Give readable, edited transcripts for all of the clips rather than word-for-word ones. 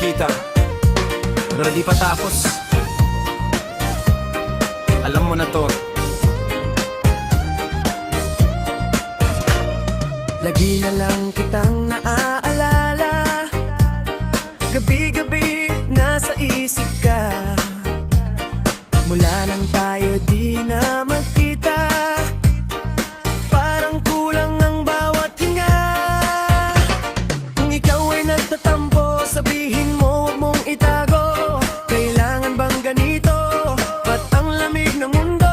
nagkita, pero di pa tapos. Alam mo na to. Lagi na lang kitang naaalala, gabi-gabi nasa isip ka. Mula nang tayo di na magkita, parang kulang ang bawat hinga. Kung ikaw ay nagtatampo, sabihin mo huwag mong itago. Kailangan bang ganito? Ba't ang lamig ng mundo?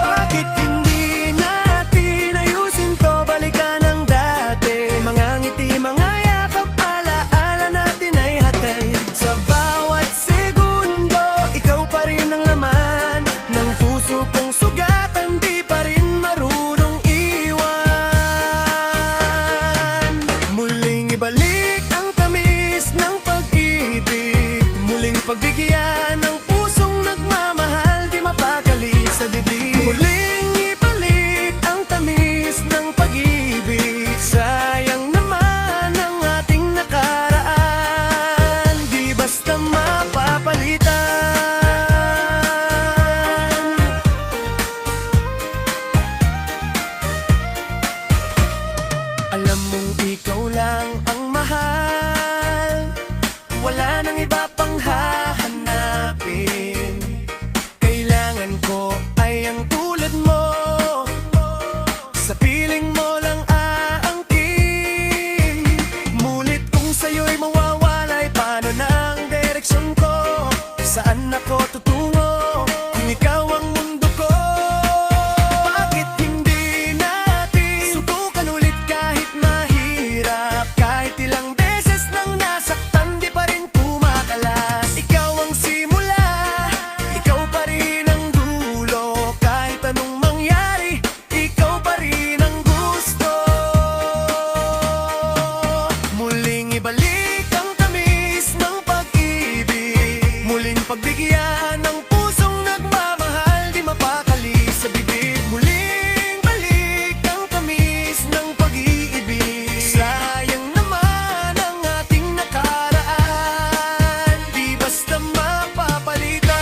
Bakit hindi natin ayusin to? Balikan ang dati, mga ngiti, mga yakap, alaala natin ay hatay. Sa bawat segundo, ikaw pa rin ang laman ng puso kong sugatan, di pa rin marunong iwan. Muling ibalik ang tamis ng pag-ibig, muling pagbigyan ng pusong nagmamahal, di mapakali sa dibdib. Muling ibalik ang tamis ng pag-ibig, sayang naman ang ating nakaraan, di basta mapapalitan. Alam mong ikaw lang ang mahal, wala nang iba pang hahanapin. Kailangan ko ay ang tulad mo, sa piling mo lang aangkin. Mulit kung sa'yo'y mawawalay, paano na ang direksyon ko? Saan ako tutungo kung ikaw ang mundo ko? Bakit hindi natin subukan ulit kahit mahirap? Kahit ilang beses nang nasaktan, di pa rin kumakalas. Ikaw ang simula, ikaw pa rin ang dulo. Kahit anong mangyari, ikaw pa rin ang gusto. Muling ibalik ang tamis ng pag-ibig, muling pagbigyan ng pusong nagmamahal, di mapakali sa bibig. Muling balik ang tamis ng pag-ibig, sayang naman ang ating nakaraan, di basta mapapalitan.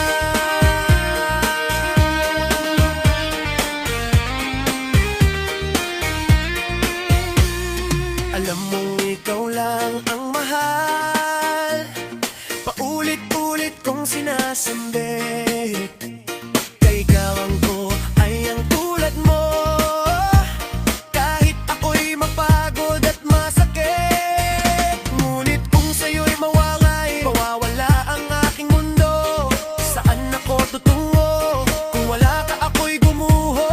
Alam mong ikaw lang ang mahal, paulit-ulit kong sinasambit. Kay gawang ko ay ang tulad mo, kahit ako'y mapagod at masakit. Ngunit kung sa'yo'y mawangay, mawawala ang aking mundo. Saan ako tutungo kung wala ka, ako'y gumuho?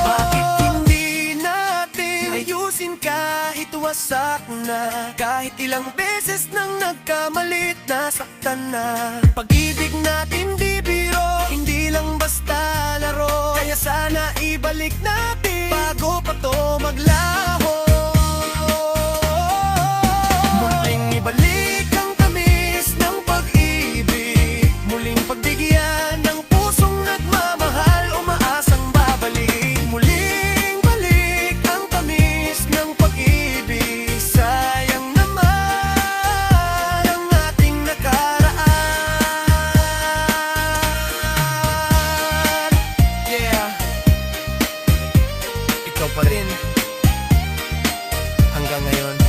Bakit hindi natin ayusin kahit wasak na? Kahit ilang beses nang nagkamalit, nasaktan na. Pag-ibig natin di biro, hindi lang basta laro. Kaya sana ibalik natin bago pa to maglaho. Muling ibalik ang tamis ng pag-ibig, muling pagbigyan ng pusong nagmamahal, umaasang babalik. Muling balik ang tamis ng pag-ibig, sayang naman ang ating nakaraan. Yeah, ikaw pa rin hanggang ngayon.